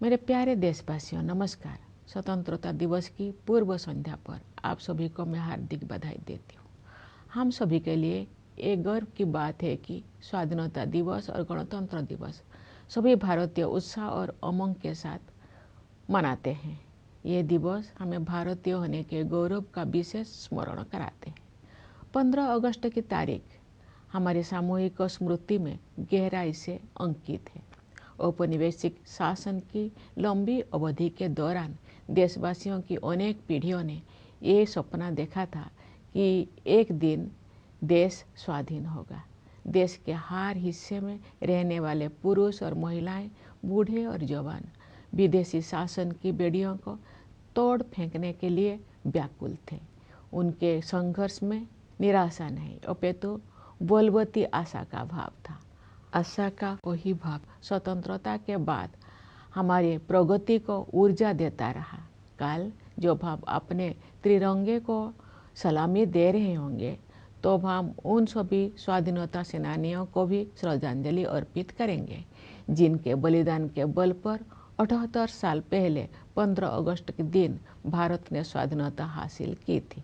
मेरे प्यारे देशवासियों, नमस्कार। स्वतंत्रता दिवस की पूर्व संध्या पर आप सभी को मैं हार्दिक बधाई देती हूँ। हम सभी के लिए एक गर्व की बात है कि स्वाधीनता दिवस और गणतंत्र दिवस सभी भारतीय उत्साह और उमंग के साथ मनाते हैं। ये दिवस हमें भारतीय होने के गौरव का विशेष स्मरण कराते हैं। 15 अगस्त की तारीख हमारी सामूहिक स्मृति में गहराई से अंकित है। औपनिवेशिक शासन की लंबी अवधि के दौरान देशवासियों की अनेक पीढ़ियों ने ये सपना देखा था कि एक दिन देश स्वाधीन होगा। देश के हर हिस्से में रहने वाले पुरुष और महिलाएं, बूढ़े और जवान विदेशी शासन की बेड़ियों को तोड़ फेंकने के लिए व्याकुल थे। उनके संघर्ष में निराशा नहीं, अपितु बलवती आशा का भाव था। आशा का वही भाव स्वतंत्रता के बाद हमारी प्रगति को ऊर्जा देता रहा। कल जब हम अपने त्रिरंगे को सलामी दे रहे होंगे तो हम उन सभी स्वाधीनता सेनानियों को भी श्रद्धांजलि अर्पित करेंगे जिनके बलिदान के बल पर 78 साल पहले 15 अगस्त के दिन भारत ने स्वाधीनता हासिल की थी।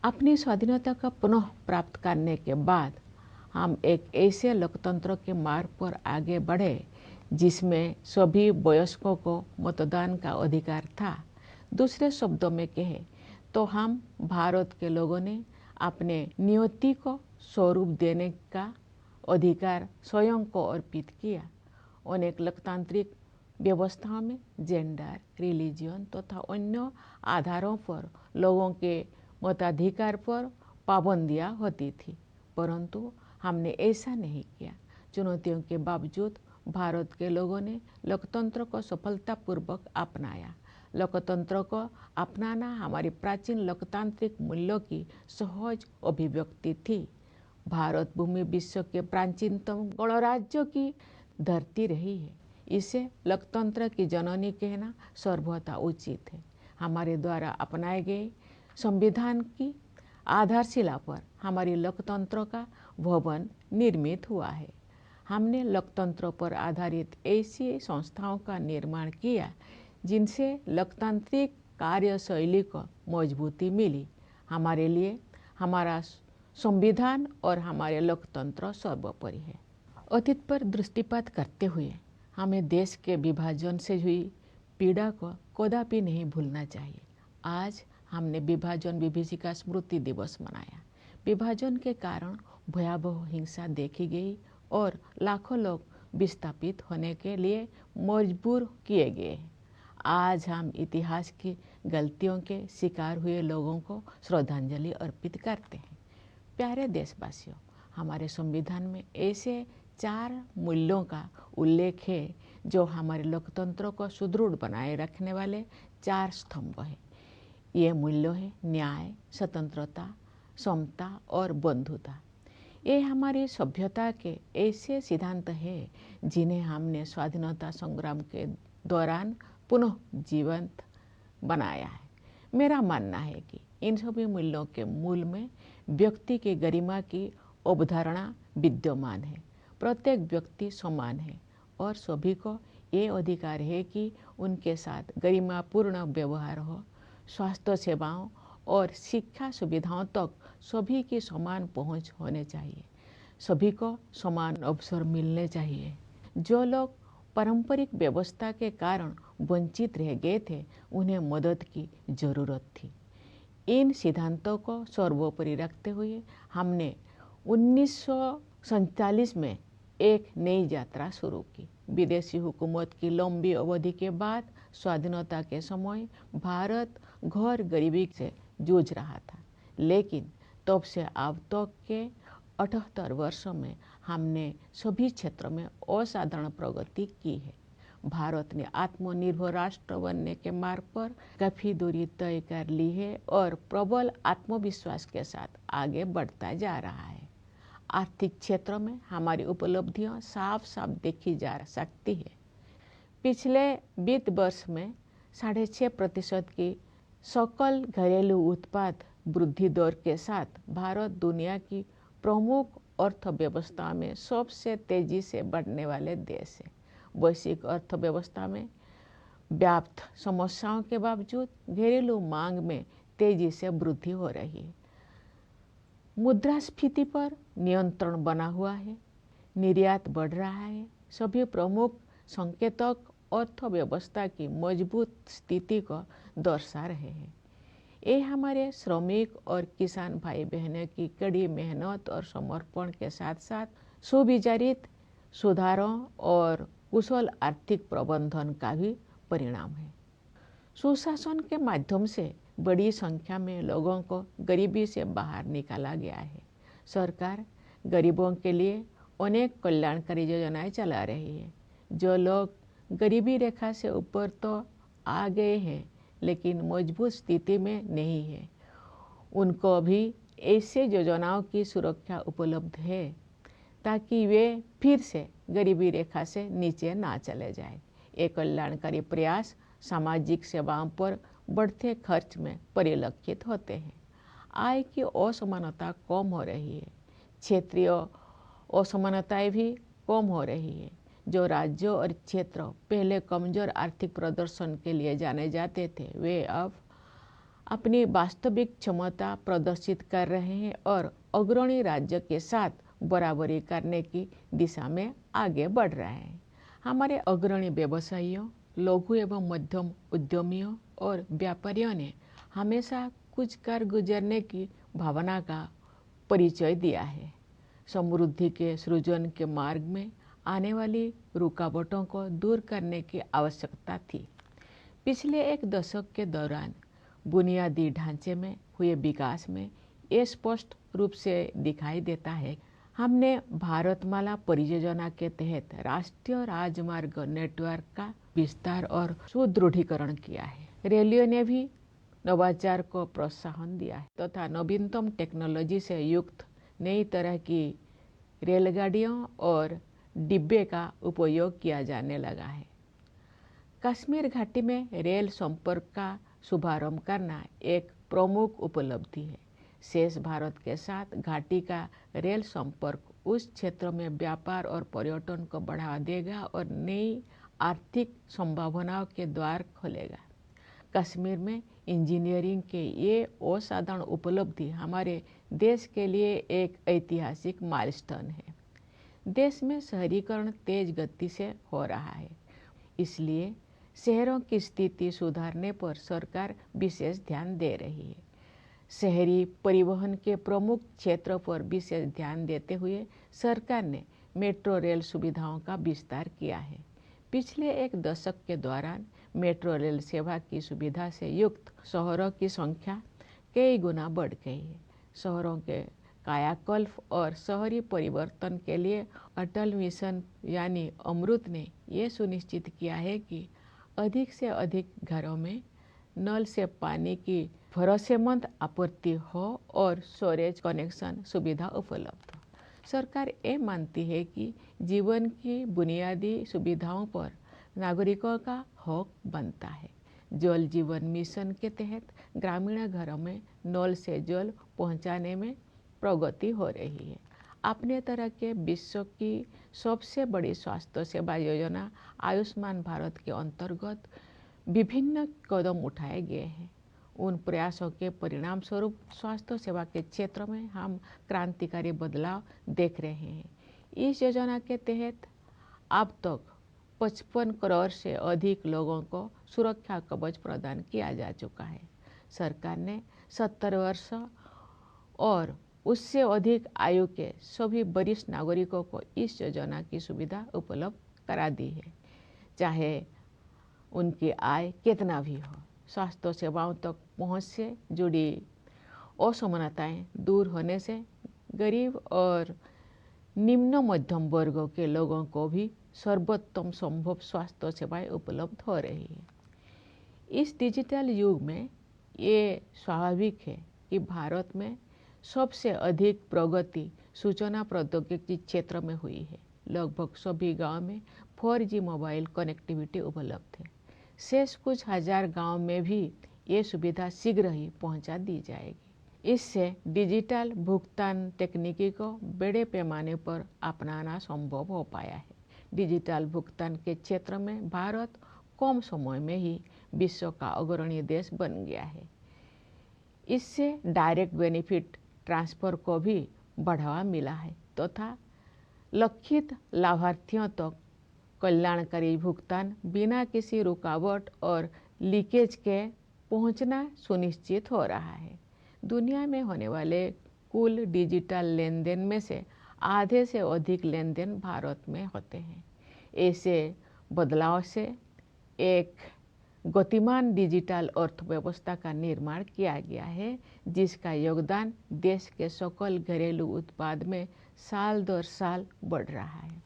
अपनी स्वाधीनता का पुनः प्राप्त करने के बाद हम एक ऐसे लोकतंत्र के मार्ग पर आगे बढ़े जिसमें सभी वयस्कों को मतदान का अधिकार था। दूसरे शब्दों में कहे तो हम भारत के लोगों ने अपने नियति को स्वरूप देने का अधिकार स्वयं को अर्पित किया। अनेक लोकतांत्रिक व्यवस्थाओं में जेंडर, रिलीजन तथा अन्य आधारों पर लोगों के मताधिकार पर पाबंदियां होती थी, परंतु हमने ऐसा नहीं किया। चुनौतियों के बावजूद भारत के लोगों ने लोकतंत्र को सफलतापूर्वक अपनाया। लोकतंत्र को अपनाना हमारी प्राचीन लोकतांत्रिक मूल्यों की सहज अभिव्यक्ति थी। भारत भूमि विश्व के प्राचीनतम गणराज्यों की धरती रही है। इसे लोकतंत्र की जननी कहना सर्वथा उचित है। हमारे द्वारा अपनाए गए संविधान की आधारशिला पर हमारी लोकतंत्र का भवन निर्मित हुआ है। हमने लोकतंत्र पर आधारित ऐसी संस्थाओं का निर्माण किया जिनसे लोकतांत्रिक कार्यशैली को मजबूती मिली। हमारे लिए हमारा संविधान और हमारे लोकतंत्र सर्वोपरि है। अतीत पर दृष्टिपात करते हुए हमें देश के विभाजन से हुई पीड़ा को कदापि नहीं भूलना चाहिए। आज हमने विभाजन विभीषिका स्मृति दिवस मनाया। विभाजन के कारण भयावह हिंसा देखी गई और लाखों लोग विस्थापित होने के लिए मजबूर किए गए। आज हम इतिहास की गलतियों के शिकार हुए लोगों को श्रद्धांजलि अर्पित करते हैं। प्यारे देशवासियों, हमारे संविधान में ऐसे 4 मूल्यों का उल्लेख है जो हमारे लोकतंत्र को सुदृढ़ बनाए रखने वाले 4 स्तंभ हैं। ये मूल्य है न्याय, स्वतंत्रता, समता और बंधुता। ये हमारी सभ्यता के ऐसे सिद्धांत हैं जिन्हें हमने स्वाधीनता संग्राम के दौरान पुनः जीवंत बनाया है। मेरा मानना है कि इन सभी मूल्यों के मूल में व्यक्ति की गरिमा की अवधारणा विद्यमान है। प्रत्येक व्यक्ति समान है और सभी को ये अधिकार है कि उनके साथ गरिमापूर्ण व्यवहार हो। स्वास्थ्य सेवाओं और शिक्षा सुविधाओं तक सभी की समान पहुंच होने चाहिए। सभी को समान अवसर मिलने चाहिए। जो लोग पारंपरिक व्यवस्था के कारण वंचित रह गए थे, उन्हें मदद की जरूरत थी। इन सिद्धांतों को सर्वोपरि रखते हुए हमने 1947 में एक नई यात्रा शुरू की। विदेशी हुकूमत की लंबी अवधि के बाद स्वाधीनता के समय भारत घोर गरीबी से जूझ रहा था, लेकिन तब से अब तक के 78 वर्षों में हमने सभी क्षेत्रों में असाधारण प्रगति की है। भारत ने आत्मनिर्भर राष्ट्र बनने के मार्ग पर काफी दूरी तय कर ली है और प्रबल आत्मविश्वास के साथ आगे बढ़ता जा रहा है। आर्थिक क्षेत्र में हमारी उपलब्धियां साफ साफ देखी जा सकती है। पिछले वित्त वर्ष में 6.5% की सकल घरेलू उत्पाद वृद्धि दर के साथ भारत दुनिया की प्रमुख अर्थव्यवस्था में सबसे तेजी से बढ़ने वाले देश है। वैश्विक अर्थव्यवस्था में व्याप्त समस्याओं के बावजूद घरेलू मांग में तेजी से वृद्धि हो रही है। मुद्रास्फीति पर नियंत्रण बना हुआ है, निर्यात बढ़ रहा है। सभी प्रमुख संकेतक अर्थव्यवस्था की मजबूत स्थिति को दर्शा रहे हैं। ये हमारे श्रमिक और किसान भाई बहनों की कड़ी मेहनत और समर्पण के साथ साथ सुविचारित सुधारों और कुशल आर्थिक प्रबंधन का भी परिणाम है। सुशासन के माध्यम से बड़ी संख्या में लोगों को गरीबी से बाहर निकाला गया है। सरकार गरीबों के लिए अनेक कल्याणकारी योजनाएं चला रही है। जो लोग गरीबी रेखा से ऊपर तो आ गए हैं लेकिन मजबूत स्थिति में नहीं है, उनको भी ऐसे योजनाओं की सुरक्षा उपलब्ध है ताकि वे फिर से गरीबी रेखा से नीचे ना चले जाए। ये कल्याणकारी प्रयास सामाजिक सेवाओं पर बढ़ते खर्च में परिलक्षित होते हैं। आय की असमानता कम हो रही है, क्षेत्रीय असमानताएं भी कम हो रही है। जो राज्यों और क्षेत्र पहले कमजोर आर्थिक प्रदर्शन के लिए जाने जाते थे, वे अब अपनी वास्तविक क्षमता प्रदर्शित कर रहे हैं और अग्रणी राज्य के साथ बराबरी करने की दिशा में आगे बढ़ रहे हैं। हमारे अग्रणी व्यवसायियों, लघु एवं मध्यम उद्यमियों और व्यापारियों ने हमेशा कुछ कर गुजरने की भावना का परिचय दिया है। समृद्धि के सृजन के मार्ग में आने वाली रुकावटों को दूर करने की आवश्यकता थी। पिछले एक दशक के दौरान बुनियादी ढांचे में हुए विकास में ये स्पष्ट रूप से दिखाई देता है। हमने भारतमाला परियोजना के तहत राष्ट्रीय राजमार्ग नेटवर्क का विस्तार और सुदृढ़ीकरण किया है। रेलवे ने भी नवाचार को प्रोत्साहन दिया है तथा नवीनतम टेक्नोलॉजी से युक्त नई तरह की रेलगाड़ियों और डिब्बे का उपयोग किया जाने लगा है। कश्मीर घाटी में रेल संपर्क का शुभारंभ करना एक प्रमुख उपलब्धि है। शेष भारत के साथ घाटी का रेल संपर्क उस क्षेत्र में व्यापार और पर्यटन को बढ़ावा देगा और नई आर्थिक संभावनाओं के द्वार खोलेगा। कश्मीर में इंजीनियरिंग के ये असाधारण उपलब्धि हमारे देश के लिए एक ऐतिहासिक माइलस्टोन है। देश में शहरीकरण तेज गति से हो रहा है, इसलिए शहरों की स्थिति सुधारने पर सरकार विशेष ध्यान दे रही है। शहरी परिवहन के प्रमुख क्षेत्रों पर विशेष ध्यान देते हुए सरकार ने मेट्रो रेल सुविधाओं का विस्तार किया है। पिछले एक दशक के दौरान मेट्रो रेल सेवा की सुविधा से युक्त शहरों की संख्या कई गुना बढ़ गई है। शहरों के कायाकल्प और शहरी परिवर्तन के लिए अटल मिशन यानी अमृत ने ये सुनिश्चित किया है कि अधिक से अधिक घरों में नल से पानी की भरोसेमंद आपूर्ति हो और स्टोरेज कनेक्शन सुविधा उपलब्ध हो। सरकार ये मानती है कि जीवन की बुनियादी सुविधाओं पर नागरिकों का हक बनता है। जल जीवन मिशन के तहत ग्रामीण घरों में नल से जल पहुंचाने में प्रगति हो रही है। अपने तरह के विश्व की सबसे बड़ी स्वास्थ्य सेवा योजना आयुष्मान भारत के अंतर्गत विभिन्न कदम उठाए गए हैं। उन प्रयासों के परिणाम स्वरूप स्वास्थ्य सेवा के क्षेत्र में हम क्रांतिकारी बदलाव देख रहे हैं। इस योजना के तहत अब तक 55 करोड़ से अधिक लोगों को सुरक्षा कवच प्रदान किया जा चुका है। सरकार ने 70 वर्ष और उससे अधिक आयु के सभी वरिष्ठ नागरिकों को इस योजना की सुविधा उपलब्ध करा दी है, चाहे उनकी आय कितना भी हो। स्वास्थ्य सेवाओं तक पहुंच से जुड़ी असमानताएं दूर होने से गरीब और निम्न मध्यम वर्गों के लोगों को भी सर्वोत्तम संभव स्वास्थ्य सेवाएं उपलब्ध हो रही है। इस डिजिटल युग में ये स्वाभाविक है कि भारत में सबसे अधिक प्रगति सूचना प्रौद्योगिकी क्षेत्र में हुई है। लगभग सभी गांव में 4G मोबाइल कनेक्टिविटी उपलब्ध है। शेष कुछ हजार गांव में भी ये सुविधा शीघ्र ही पहुंचा दी जाएगी। इससे डिजिटल भुगतान तकनीकी को बड़े पैमाने पर अपनाना संभव हो पाया है। डिजिटल भुगतान के क्षेत्र में भारत कम समय में ही विश्व का अग्रणी देश बन गया है। इससे डायरेक्ट बेनिफिट ट्रांसफ़र को भी बढ़ावा मिला है तथा लक्षित लाभार्थियों तक कल्याणकारी भुगतान बिना किसी रुकावट और लीकेज के पहुंचना सुनिश्चित हो रहा है। दुनिया में होने वाले कुल डिजिटल लेन देन में से आधे से अधिक लेन देन भारत में होते हैं। ऐसे बदलाव से एक गतिमान डिजिटल अर्थव्यवस्था का निर्माण किया गया है, जिसका योगदान देश के सकल घरेलू उत्पाद में साल दर साल बढ़ रहा है।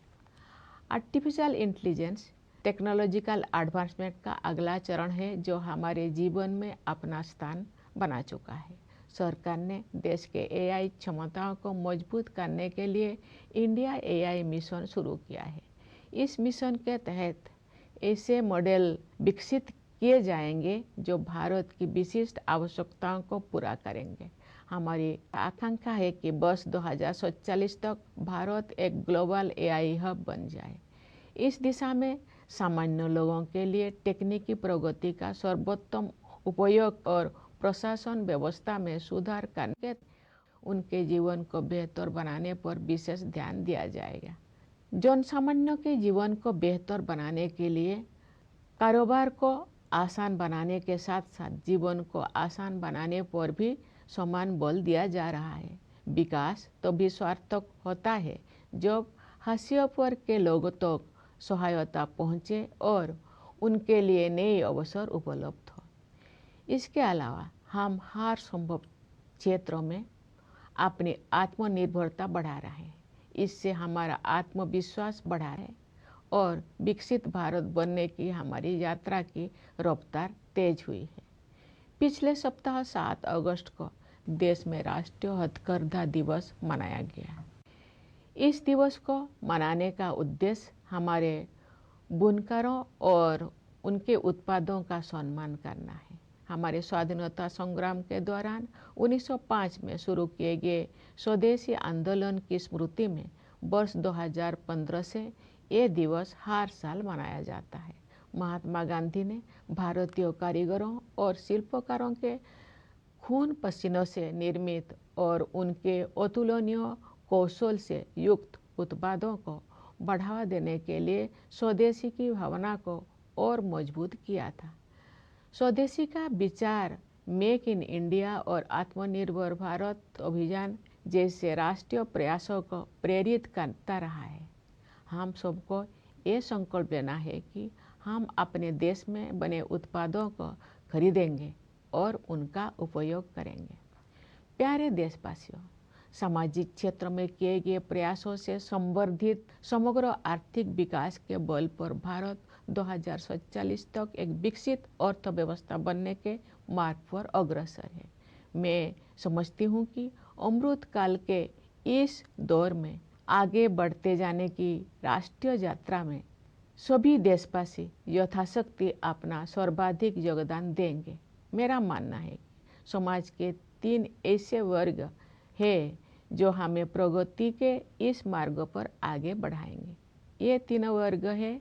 आर्टिफिशियल इंटेलिजेंस टेक्नोलॉजिकल एडवांसमेंट का अगला चरण है जो हमारे जीवन में अपना स्थान बना चुका है। सरकार ने देश के एआई क्षमताओं को मजबूत करने के लिए इंडिया एआई मिशन शुरू किया है। इस मिशन के तहत ऐसे मॉडल विकसित किए जाएंगे जो भारत की विशिष्ट आवश्यकताओं को पूरा करेंगे। हमारी आकांक्षा है कि वर्ष 2047 तक भारत एक ग्लोबल एआई हब बन जाए। इस दिशा में सामान्य लोगों के लिए तकनीकी प्रगति का सर्वोत्तम उपयोग और प्रशासन व्यवस्था में सुधार करके उनके जीवन को बेहतर बनाने पर विशेष ध्यान दिया जाएगा। जनसामान्य के जीवन को बेहतर बनाने के लिए कारोबार को आसान बनाने के साथ साथ जीवन को आसान बनाने पर भी समान बल दिया जा रहा है। विकास तभी सार्थक होता है जब हाशिए पर के लोगों तक सहायता पहुँचे और उनके लिए नए अवसर उपलब्ध हो। इसके अलावा हम हर संभव क्षेत्रों में अपनी आत्मनिर्भरता बढ़ा रहे हैं। इससे हमारा आत्मविश्वास बढ़ा है और विकसित भारत बनने की हमारी यात्रा की रफ्तार तेज हुई है। पिछले सप्ताह 7 अगस्त को देश में राष्ट्रीय हथकरघा दिवस मनाया गया। इस दिवस को मनाने का उद्देश्य हमारे बुनकरों और उनके उत्पादों का सम्मान करना है। हमारे स्वाधीनता संग्राम के दौरान 1905 में शुरू किए गए स्वदेशी आंदोलन की स्मृति में वर्ष 2015 से ये दिवस हर साल मनाया जाता है। महात्मा गांधी ने भारतीय कारीगरों और शिल्पकारों के खून पसीनों से निर्मित और उनके अतुलनीय कौशल से युक्त उत्पादों को बढ़ावा देने के लिए स्वदेशी की भावना को और मजबूत किया था। स्वदेशी का विचार मेक इन इंडिया और आत्मनिर्भर भारत अभियान जैसे राष्ट्रीय प्रयासों को प्रेरित करता रहा है। हम सबको ये संकल्प लेना है कि हम अपने देश में बने उत्पादों को खरीदेंगे और उनका उपयोग करेंगे। प्यारे देशवासियों, सामाजिक क्षेत्र में किए गए प्रयासों से संवर्धित समग्र आर्थिक विकास के बल पर भारत 2047 तक एक विकसित अर्थव्यवस्था बनने के मार्ग पर अग्रसर है। मैं समझती हूँ कि अमृत काल के इस दौर में आगे बढ़ते जाने की राष्ट्रीय यात्रा में सभी देशवासी यथाशक्ति अपना सर्वाधिक योगदान देंगे। मेरा मानना है कि समाज के 3 ऐसे वर्ग है जो हमें प्रगति के इस मार्ग पर आगे बढ़ाएंगे। ये 3 वर्ग है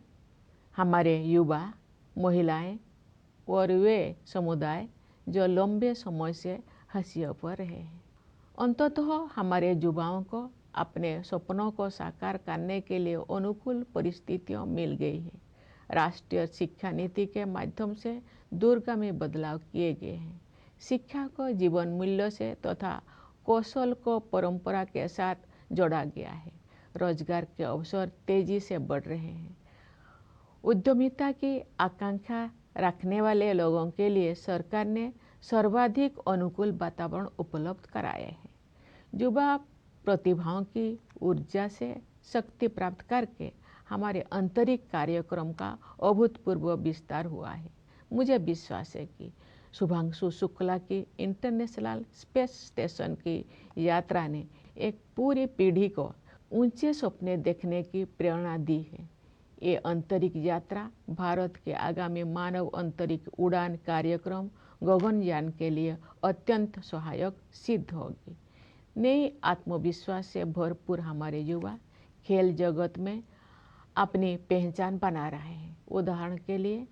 हमारे युवा, महिलाएं और वे समुदाय जो लंबे समय से हाशिए पर रहे हैं। अंततः हमारे युवाओं को अपने सपनों को साकार करने के लिए अनुकूल परिस्थितियां मिल गई है। राष्ट्रीय शिक्षा नीति के माध्यम से दूरगामी बदलाव किए गए हैं। शिक्षा को जीवन मूल्य से तथा कौशल को परंपरा के साथ जोड़ा गया है। रोजगार के अवसर तेजी से बढ़ रहे हैं। उद्यमिता की आकांक्षा रखने वाले लोगों के लिए सरकार ने सर्वाधिक अनुकूल वातावरण उपलब्ध कराए हैं। युवा प्रतिभाओं की ऊर्जा से शक्ति प्राप्त करके हमारे आंतरिक कार्यक्रम का अभूतपूर्व विस्तार हुआ है। मुझे विश्वास है कि शुभांशु शुक्ला की इंटरनेशनल स्पेस स्टेशन की यात्रा ने एक पूरी पीढ़ी को ऊंचे सपने देखने की प्रेरणा दी है। ये अंतरिक्ष यात्रा भारत के आगामी मानव अंतरिक्ष उड़ान कार्यक्रम गगनयान के लिए अत्यंत सहायक सिद्ध होगी। नए आत्मविश्वास से भरपूर हमारे युवा खेल जगत में अपनी पहचान बना रहे हैं। उदाहरण के लिए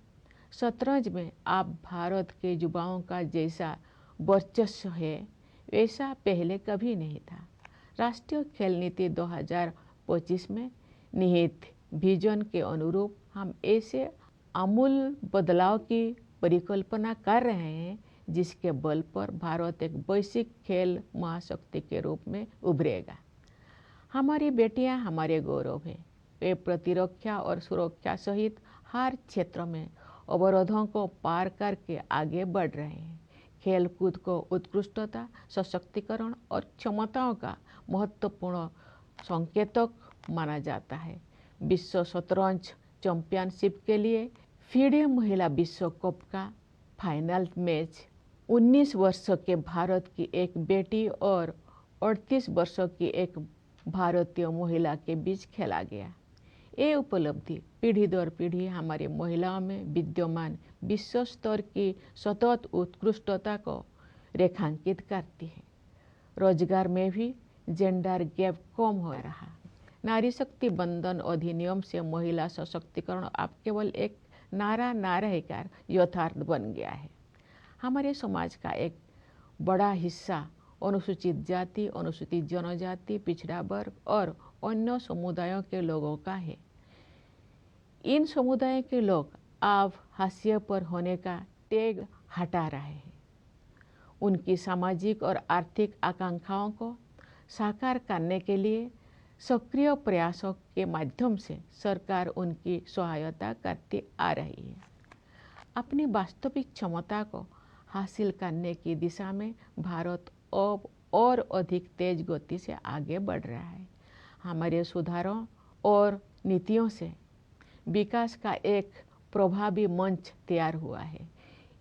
शतरंज में आप भारत के युवाओं का जैसा वर्चस्व है वैसा पहले कभी नहीं था। राष्ट्रीय खेल नीति 2025 में निहित विजन के अनुरूप हम ऐसे आमूल बदलाव की परिकल्पना कर रहे हैं जिसके बल पर भारत एक वैश्विक खेल महाशक्ति के रूप में उभरेगा। हमारी बेटियां हमारे गौरव हैं। वे प्रतिरक्षा और सुरक्षा सहित हर क्षेत्र में अवरोधों को पार करके आगे बढ़ रहे हैं। खेलकूद को उत्कृष्टता, सशक्तिकरण और क्षमताओं का महत्वपूर्ण संकेतक माना जाता है। विश्व शतरंज चैंपियनशिप के लिए फीडे महिला विश्व कप का फाइनल मैच 19 वर्षों के भारत की एक बेटी और 38 वर्षों की एक भारतीय महिला के बीच खेला गया। ये उपलब्धि पीढ़ी दर पीढ़ी हमारी महिलाओं में विद्यमान विश्व स्तर की सतत उत्कृष्टता को रेखांकित करती है। रोजगार में भी जेंडर गैप कम हो रहा। नारी शक्ति बंधन अधिनियम से महिला सशक्तिकरण अब केवल एक नारा ना रहकर यथार्थ बन गया है। हमारे समाज का एक बड़ा हिस्सा अनुसूचित जाति, अनुसूचित जनजाति, पिछड़ा वर्ग और अन्य समुदायों के लोगों का है। इन समुदायों के लोग अब हाशिए पर होने का टैग हटा रहे हैं। उनकी सामाजिक और आर्थिक आकांक्षाओं को साकार करने के लिए सक्रिय प्रयासों के माध्यम से सरकार उनकी सहायता करती आ रही है। अपनी वास्तविक क्षमता को हासिल करने की दिशा में भारत अब और अधिक तेज गति से आगे बढ़ रहा है। हमारे सुधारों और नीतियों से विकास का एक प्रभावी मंच तैयार हुआ है।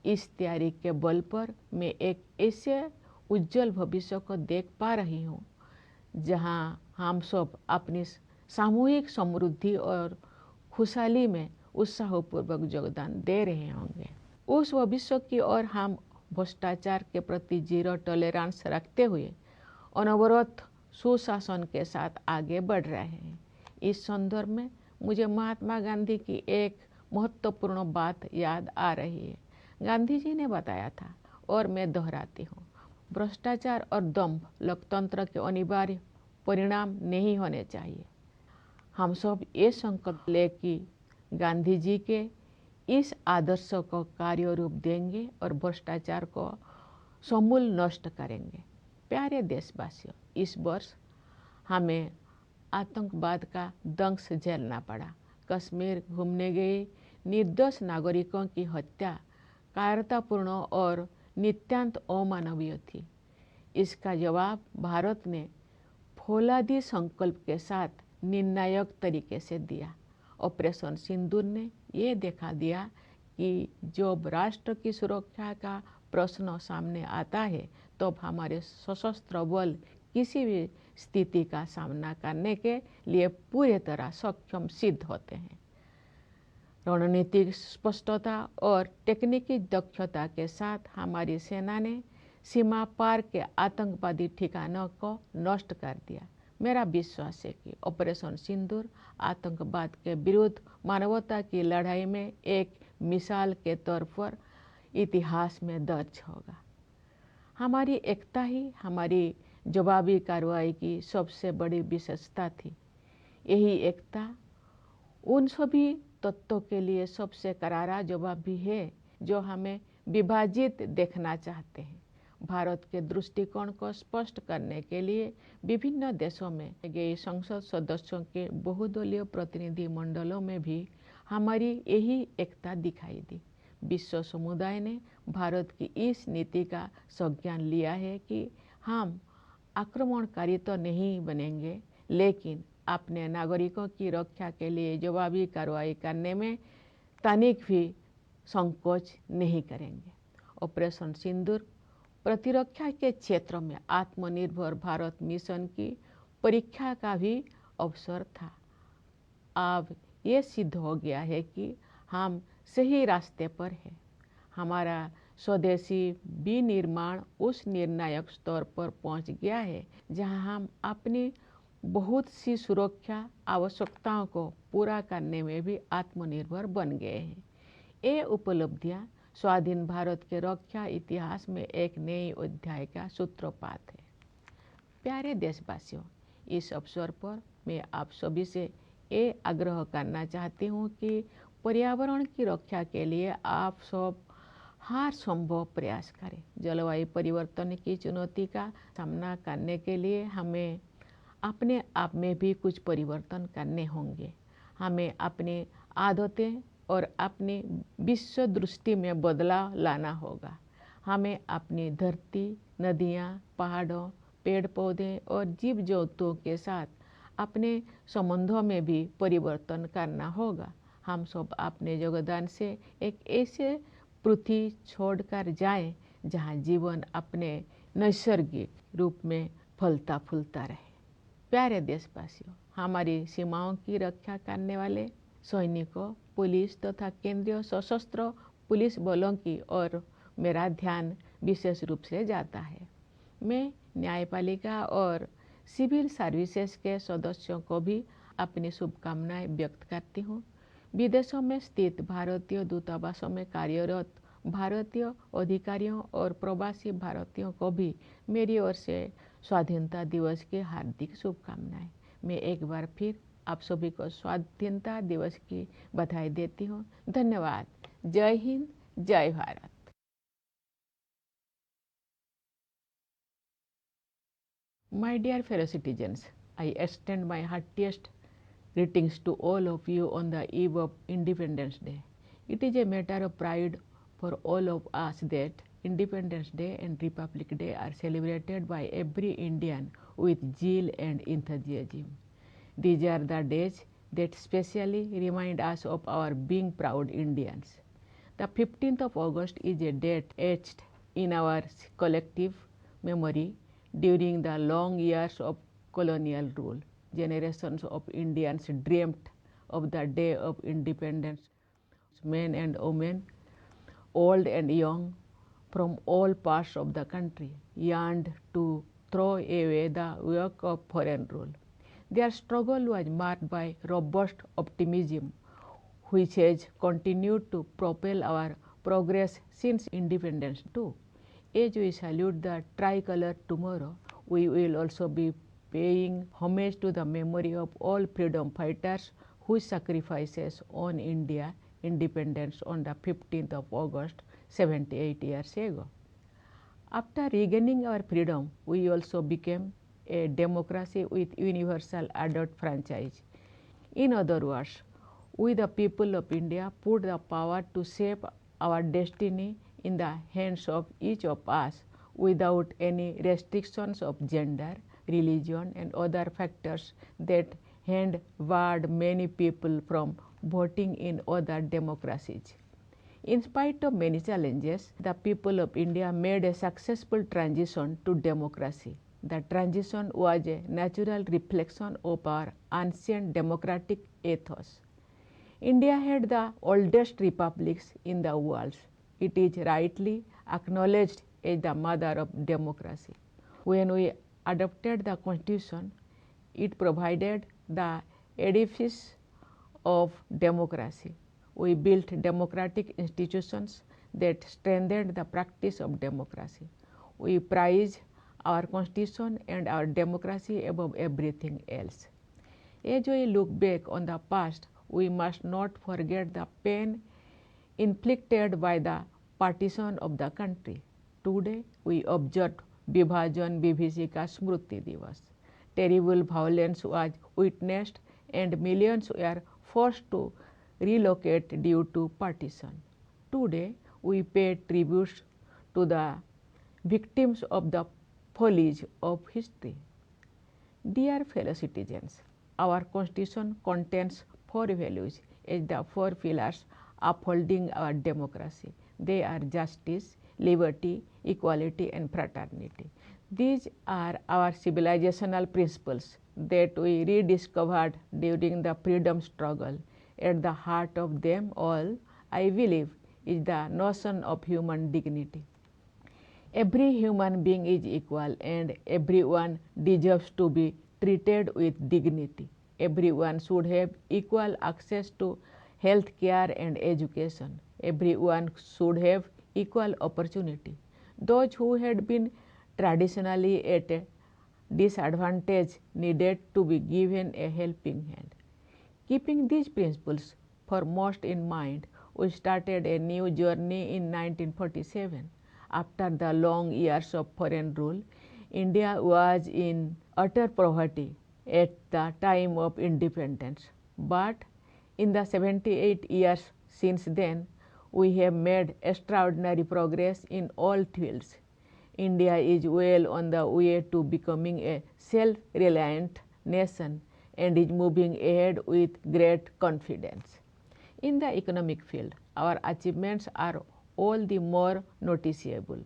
इस तैयारी के बल पर मैं एक ऐसे उज्जवल भविष्य को देख पा रही हूँ जहाँ हम सब अपनी सामूहिक समृद्धि और खुशहाली में उत्साहपूर्वक योगदान दे रहे होंगे। उस भविष्य की ओर हम भ्रष्टाचार के प्रति जीरो टॉलरेंस रखते हुए अनवरत सुशासन के साथ आगे बढ़ रहे हैं। इस संदर्भ में मुझे महात्मा गांधी की एक महत्वपूर्ण बात याद आ रही है। गांधी जी ने बताया था और मैं दोहराती हूँ, भ्रष्टाचार और दंभ लोकतंत्र के अनिवार्य परिणाम नहीं होने चाहिए। हम सब ये संकल्प ले कि गांधी जी के इस आदर्श को कार्य रूप देंगे और भ्रष्टाचार को समूल नष्ट करेंगे। प्यारे देशवासियों, इस वर्ष हमें आतंकवाद का दंश झेलना पड़ा। कश्मीर घूमने गए निर्दोष नागरिकों की हत्या कायरतापूर्ण और नितांत अमानवीय थी। इसका जवाब भारत ने फौलादी संकल्प के साथ निर्णायक तरीके से दिया। ऑपरेशन सिंदूर ने ये दिखा दिया कि जब राष्ट्र की सुरक्षा का प्रश्न सामने आता है तब हमारे सशस्त्र बल किसी भी स्थिति का सामना करने के लिए पूरी तरह सक्षम सिद्ध होते हैं। रणनीतिक स्पष्टता और तकनीकी दक्षता के साथ हमारी सेना ने सीमा पार के आतंकवादी ठिकानों को नष्ट कर दिया। मेरा विश्वास है कि ऑपरेशन सिंदूर आतंकवाद के विरुद्ध मानवता की लड़ाई में एक मिसाल के तौर पर इतिहास में दर्ज होगा। हमारी एकता ही हमारी जवाबी कार्रवाई की सबसे बड़ी विशेषता थी। यही एकता उन सभी तत्वों के लिए सबसे करारा जवाब भी है जो हमें विभाजित देखना चाहते हैं। भारत के दृष्टिकोण को स्पष्ट करने के लिए विभिन्न देशों में गए संसद सदस्यों के बहुदलीय प्रतिनिधि मंडलों में भी हमारी यही एकता दिखाई दी। विश्व समुदाय ने भारत की इस नीति का संज्ञान लिया है कि हम आक्रमणकारी तो नहीं बनेंगे, लेकिन अपने नागरिकों की रक्षा के लिए जवाबी कार्रवाई करने में तनिक भी संकोच नहीं करेंगे। ऑपरेशन सिंदूर प्रतिरक्षा के क्षेत्र में आत्मनिर्भर भारत मिशन की परीक्षा का भी अवसर था। अब ये सिद्ध हो गया है कि हम सही रास्ते पर हैं। हमारा स्वदेशी विनिर्माण उस निर्णायक स्तर पर पहुंच गया है जहां हम अपनी बहुत सी सुरक्षा आवश्यकताओं को पूरा करने में भी आत्मनिर्भर बन गए हैं। ये उपलब्धियाँ स्वाधीन भारत के रक्षा इतिहास में एक नए अध्याय का सूत्रपात है। प्यारे देशवासियों, इस अवसर पर मैं आप सभी से ये आग्रह करना चाहती हूँ कि पर्यावरण की रक्षा के लिए आप सब हर संभव प्रयास करें। जलवायु परिवर्तन की चुनौती का सामना करने के लिए हमें अपने आप में भी कुछ परिवर्तन करने होंगे। हमें अपनी आदतें और अपनी विश्व दृष्टि में बदलाव लाना होगा। हमें अपनी धरती, नदियाँ, पहाड़ों, पेड़ पौधे और जीव जंतुओं के साथ अपने संबंधों में भी परिवर्तन करना होगा। हम सब अपने योगदान से एक ऐसे पृथ्वी छोड़कर जाएं जहां जीवन अपने नैसर्गिक रूप में फलता फूलता रहे। प्यारे देशवासियों, हमारी सीमाओं की रक्षा करने वाले सैनिकों, पुलिस तथा केंद्रीय सशस्त्र पुलिस बलों की ओर मेरा ध्यान विशेष रूप से जाता है। मैं न्यायपालिका और सिविल सर्विसेज के सदस्यों को भी अपनी शुभकामनाएं व्यक्त करती हूँ। विदेशों में स्थित भारतीय दूतावासों में कार्यरत भारतीय अधिकारियों और प्रवासी भारतीयों को भी मेरी ओर से स्वाधीनता दिवस की हार्दिक शुभकामनाएं। मैं एक बार फिर आप सभी को स्वाधीनता दिवस की बधाई देती हूँ। धन्यवाद। जय हिंद, जय Bharat. My dear fellow citizens, I extend my heartiest greetings to all of you on the eve of Independence Day. It is a matter of pride for all of us that Independence Day and Republic Day are celebrated by every Indian with zeal and enthusiasm. These are the days that specially remind us of our being proud Indians. The 15th of August is a date etched in our collective memory. During the long years of colonial rule, generations of Indians dreamt of the day of independence. Men and women, old and young, from all parts of the country, yearned to throw away the yoke of foreign rule. Their struggle was marked by robust optimism, which has continued to propel our progress since independence too. As we salute the tricolor tomorrow, we will also be paying homage to the memory of all freedom fighters whose sacrifices won India independence on the 15th of August 78 years ago. After regaining our freedom, we also became a democracy with universal adult franchise. In other words, we the people of India put the power to shape our destiny in the hands of each of us without any restrictions of gender, religion and other factors that had barred many people from voting in other democracies. In spite of many challenges, the people of India made a successful transition to democracy. The transition was a natural reflection of our ancient democratic ethos. India had the oldest republics in the world. It is rightly acknowledged as the mother of democracy. When we adopted the Constitution, it provided the edifice of democracy. We built democratic institutions that strengthened the practice of democracy. We prize our Constitution and our democracy above everything else. As we look back on the past, we must not forget the pain inflicted by the partition of the country. Today we observe Vibhajan Vibhishika Smriti Divas. Terrible violence was witnessed and millions were forced to relocate due to partition. Today we pay tributes to the victims of the follies of history. Dear fellow citizens, our Constitution contains 4 values as the 4 pillars upholding our democracy. They are justice, liberty, equality and fraternity. These are our civilizational principles that we rediscovered during the freedom struggle. At the heart of them all, I believe, is the notion of human dignity. Every human being is equal and everyone deserves to be treated with dignity. Everyone should have equal access to health care and education. everyone should have equal opportunity. Those who had been traditionally at a disadvantage needed to be given a helping hand. Keeping these principles foremost in mind, we started a new journey in 1947. After the long years of foreign rule, India was in utter poverty at the time of independence. But in the 78 years since then, we have made extraordinary progress in all fields. India is well on the way to becoming a self-reliant nation and is moving ahead with great confidence. In the economic field, our achievements are all the more noticeable.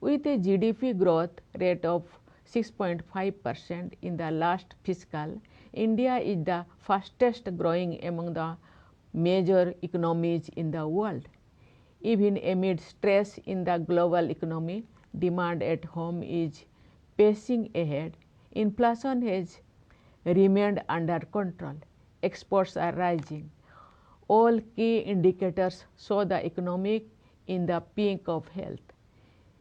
With a GDP growth rate of 6.5% in the last fiscal, India is the fastest growing among the major economies in the world. Even amid stress in the global economy, demand at home is pacing ahead. Inflation has remained under control. Exports are rising. All key indicators show the economy in the peak of health.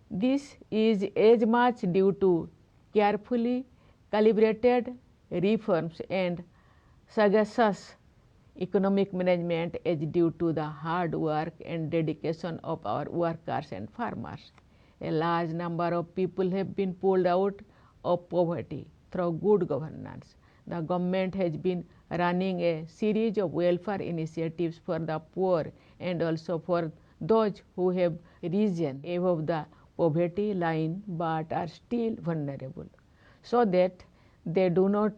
This is as much due to carefully calibrated reforms and sagacious economic management as due to the hard work and dedication of our workers and farmers. A large number of people have been pulled out of poverty through good governance. The government has been running a series of welfare initiatives for the poor and also for those who have risen above the poverty line but are still vulnerable, so that they do not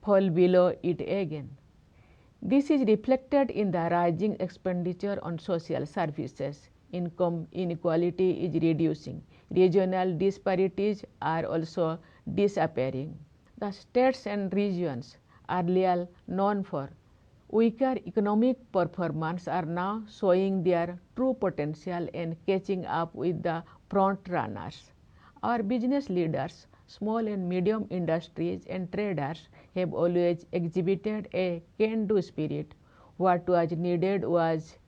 fall below it again. This is reflected in the rising expenditure on social services. Income inequality is reducing. Regional disparities are also disappearing. The states and regions earlier known for weaker economic performance are now showing their true potential and catching up with the front runners. Our business leaders, small and medium industries and traders have always exhibited a can-do spirit. What was needed was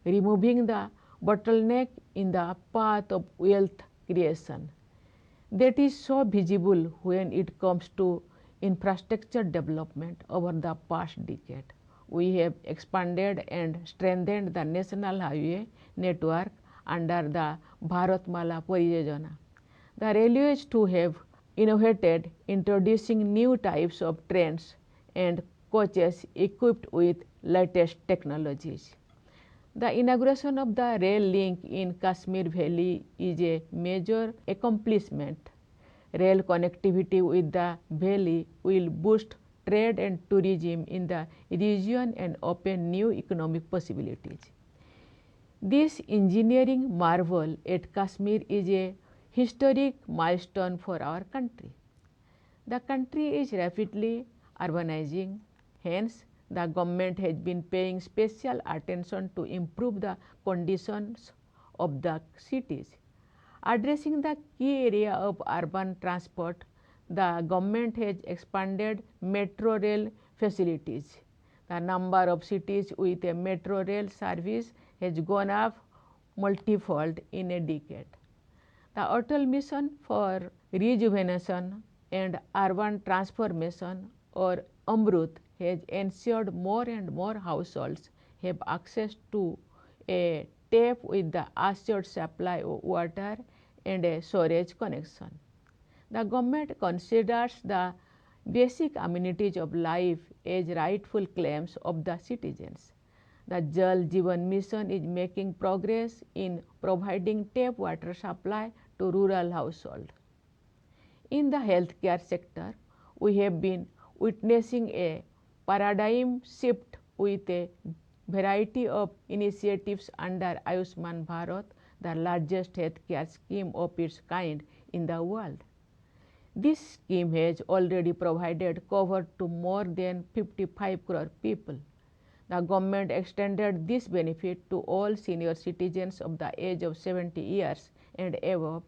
removing the bottleneck in the path of wealth creation. That is so visible when it comes to infrastructure development over the past decade. We have expanded and strengthened the national highway network under the Bharatmala Pariyojana. The railways too have innovated, introducing new types of trains and coaches equipped with latest technologies. The inauguration of the rail link in Kashmir Valley is a major accomplishment. Rail connectivity with the valley will boost trade and tourism in the region and open new economic possibilities. This engineering marvel at Kashmir is a historic milestone for our country. The country is rapidly urbanizing, hence the government has been paying special attention to improve the conditions of the cities. Addressing the key area of urban transport, the government has expanded metro rail facilities. The number of cities with a metro rail service has gone up multifold in a decade. The Atal Mission for Rejuvenation and Urban Transformation, or AMRUT, has ensured more and more households have access to a tap with the assured supply of water and a storage connection. The government considers the basic amenities of life as rightful claims of the citizens. The Jal Jeevan Mission is making progress in providing tap water supply to rural households. In the healthcare sector, we have been witnessing a paradigm shift with a variety of initiatives under Ayushman Bharat, the largest healthcare scheme of its kind in the world. This scheme has already provided cover to more than 55 crore people. The government extended this benefit to all senior citizens of the age of 70 years and above,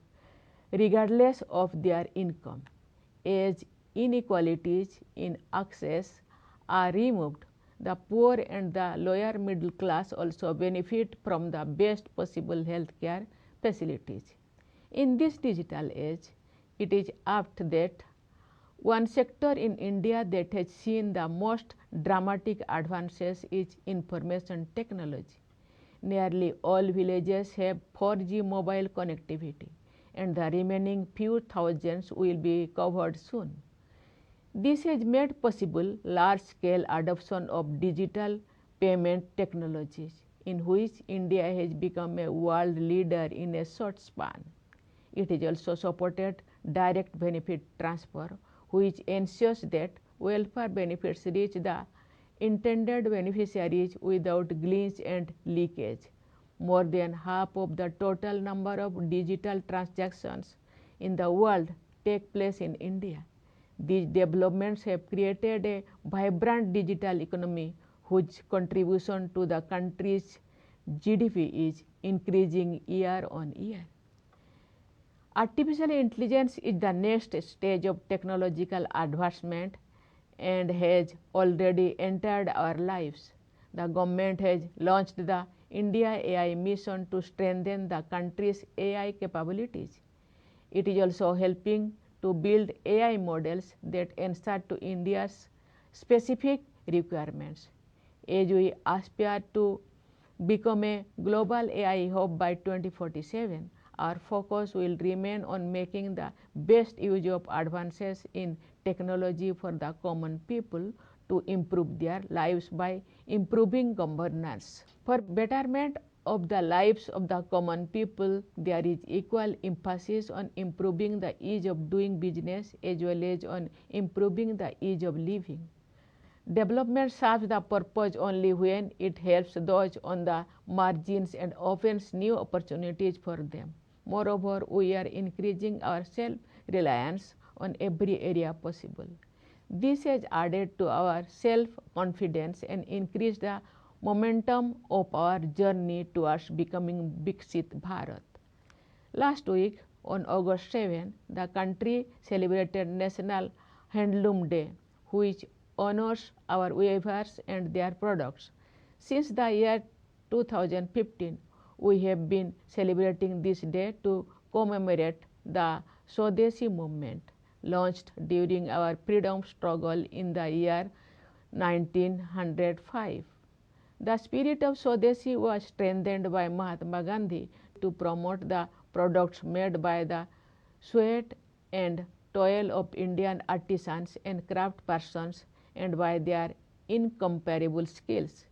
regardless of their income. As inequalities in access are removed, The poor and the lower middle class also benefit from the best possible healthcare facilities. In this digital age, it is apt that one sector in India that has seen the most dramatic advances is information technology. Nearly all villages have 4G mobile connectivity, and the remaining few thousands will be covered soon. This has made possible large-scale adoption of digital payment technologies, in which India has become a world leader in a short span. It has also supported direct benefit transfer, which ensures that welfare benefits reach the intended beneficiaries without glitch and leakage. More than half of the total number of digital transactions in the world take place in India. These developments have created a vibrant digital economy whose contribution to the country's GDP is increasing year on year. Artificial intelligence is the next stage of technological advancement and has already entered our lives. The government has launched the India AI mission to strengthen the country's AI capabilities. It is also helping to build AI models that answer to India's specific requirements. As we aspire to become a global AI hub by 2047, our focus will remain on making the best use of advances in technology for the common people to improve their lives by improving governance. For betterment of the lives of the common people, there is equal emphasis on improving the ease of doing business as well as on improving the ease of living. Development serves the purpose only when it helps those on the margins and opens new opportunities for them. Moreover, we are increasing our self-reliance on every area possible. This has added to our self-confidence and increased the momentum of our journey towards becoming Viksit Bharat. Last week, on August 7, the country celebrated National Handloom Day, which honors our weavers and their products. Since the year 2015, we have been celebrating this day to commemorate the Swadeshi movement, launched during our freedom struggle in the year 1905. The spirit of Swadeshi was strengthened by Mahatma Gandhi to promote the products made by the sweat and toil of Indian artisans and craftspersons and by their incomparable skills.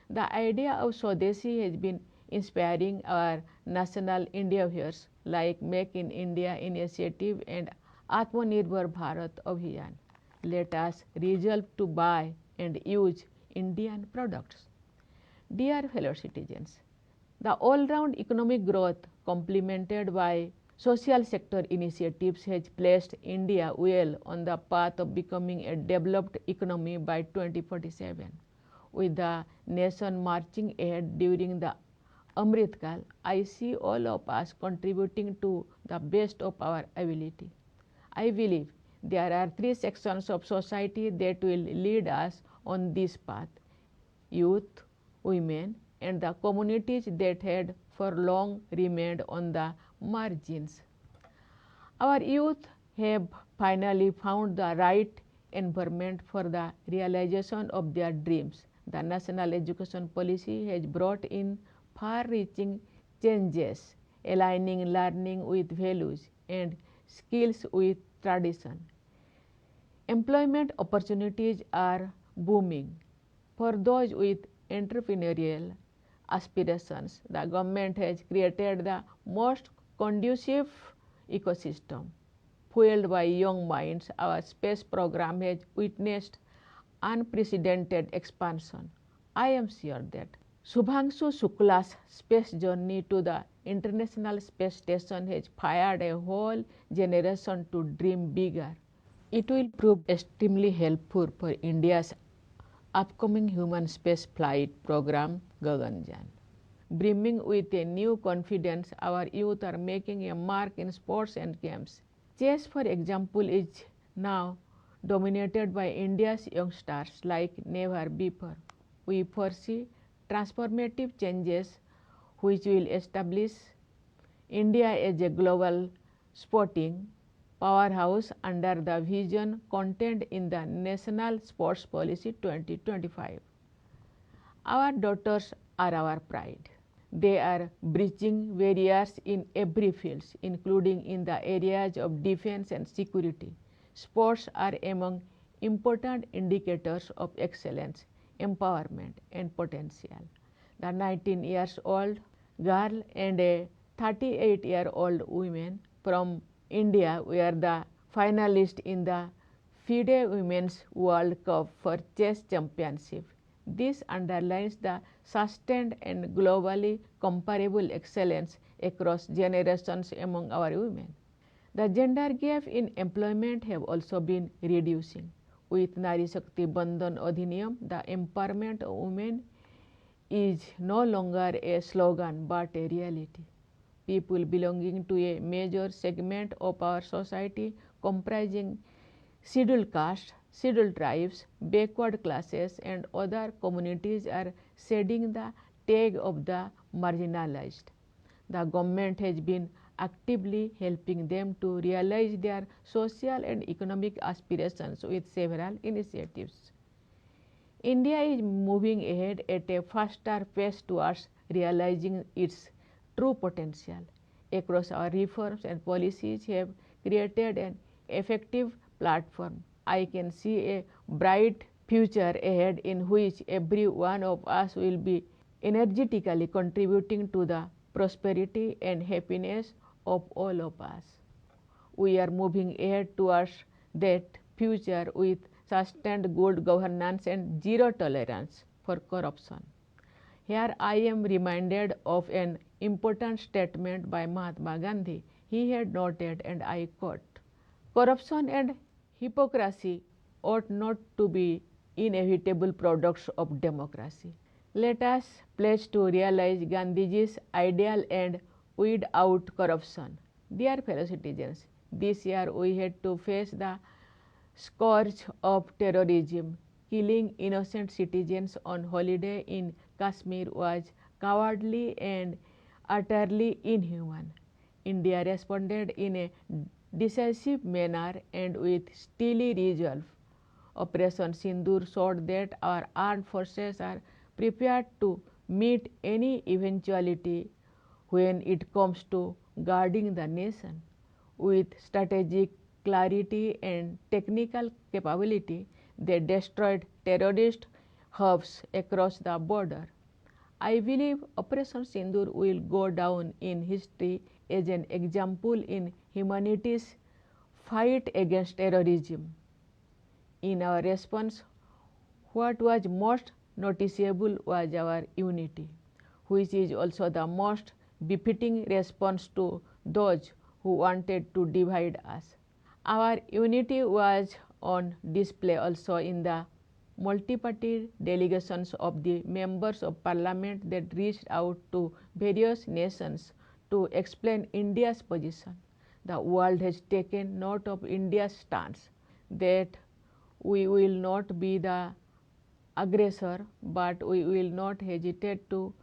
The idea of Swadeshi has been inspiring our national endeavors like Make in India initiative and Atmanirbhar Bharat Abhiyan. Let us resolve to buy and use Indian products. Dear fellow citizens, the all-round economic growth complemented by social sector initiatives has placed India well on the path of becoming a developed economy by 2047. With the nation marching ahead during the Amrit Kal, I see all of us contributing to the best of our ability. I believe there are three sections of society that will lead us on this path: youth, women, and the communities that had for long remained on the margins. Our youth have finally found the right environment for the realization of their dreams. The national education policy has brought in far-reaching changes, aligning learning with values and skills with tradition. Employment opportunities are booming. For those with entrepreneurial aspirations, the government has created the most conducive ecosystem. Fueled by young minds, our space program has witnessed unprecedented expansion. I am sure that Shubhangshu Shukla's space journey to the International Space Station has fired a whole generation to dream bigger. It will prove extremely helpful for India's upcoming human space flight program Gaganyaan. Brimming with a new confidence, our youth are making a mark in sports and games. Chess, for example, is now dominated by India's youngsters like never before. we foresee transformative changes which will establish India as a global sporting powerhouse under the vision contained in the National Sports Policy 2025. Our daughters are our pride. They are bridging barriers in every field, including in the areas of defense and security. Sports are among important indicators of excellence, empowerment, and potential. The 19-year-old girl and a 38-year-old woman from India were the finalists in the FIDE Women's World Cup for Chess Championship. This underlines the sustained and globally comparable excellence across generations among our women. The gender gap in employment have also been reducing. With Nari Shakti Bandhan Adhiniyam, the empowerment of women is no longer a slogan but a reality. People belonging to a major segment of our society comprising scheduled castes, scheduled tribes, backward classes and other communities are shedding the tag of the marginalized. The government has been actively helping them to realize their social and economic aspirations with several initiatives. India is moving ahead at a faster pace towards realizing its true potential. Across our reforms and policies have created an effective platform. I can see a bright future ahead in which every one of us will be energetically contributing to the prosperity and happiness of all of us. We are moving ahead towards that future with sustained good governance and zero tolerance for corruption. Here I am reminded of an important statement by Mahatma Gandhi. He had noted, and I quote, "Corruption and hypocrisy ought not to be inevitable products of democracy." Let us pledge to realize Gandhiji's ideal and weed out corruption. Dear fellow citizens, this year we had to face the scourge of terrorism. Killing innocent citizens on holiday in Kashmir was cowardly and utterly inhuman. India responded in a decisive manner and with steely resolve. Operation Sindoor showed that our armed forces are prepared to meet any eventuality when it comes to guarding the nation. With strategic clarity and technical capability, they destroyed terrorist hubs across the border. I believe Operation Sindoor will go down in history as an example in humanity's fight against terrorism. In our response, what was most noticeable was our unity, which is also the most befitting response to those who wanted to divide us. Our unity was on display also in the multi-party delegations of the members of parliament that reached out to various nations to explain India's position. The world has taken note of India's stance that we will not be the aggressor, but we will not hesitate to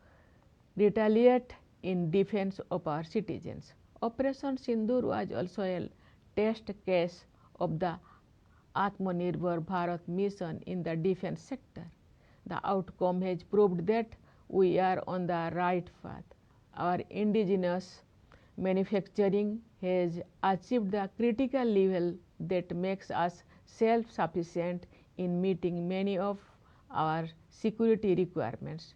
retaliate in defense of our citizens. Operation Sindoor was also a test case of the Atmanirbhar Bharat mission in the defense sector. The outcome has proved that we are on the right path. Our indigenous manufacturing has achieved the critical level that makes us self-sufficient in meeting many of our security requirements.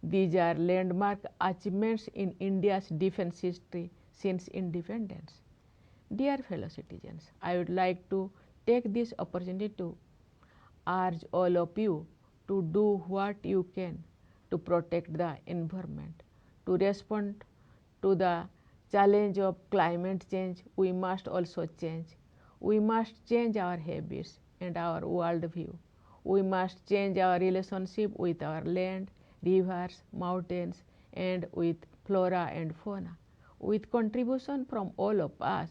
These are landmark achievements in India's defense history since independence. Dear fellow citizens, I would like to take this opportunity to urge all of you to do what you can to protect the environment. To respond to the challenge of climate change, we must also change. We must change our habits and our worldview. We must change our relationship with our land, rivers, mountains, and with flora and fauna. With contribution from all of us,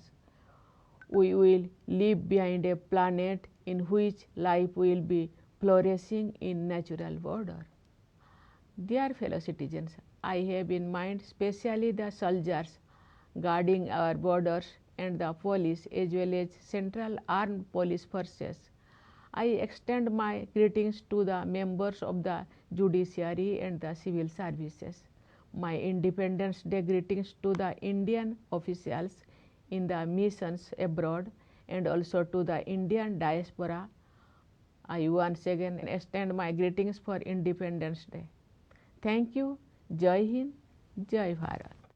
we will leave behind a planet in which life will be flourishing in natural order. Dear fellow citizens, I have in mind specially the soldiers guarding our borders and the police as well as Central Armed Police Forces. I extend my greetings to the members of the judiciary and the civil services. My Independence Day greetings to the Indian officials in the missions abroad and also to the Indian diaspora. I once again extend my greetings for Independence Day. Thank you. Jai Hind, Jai Bharat.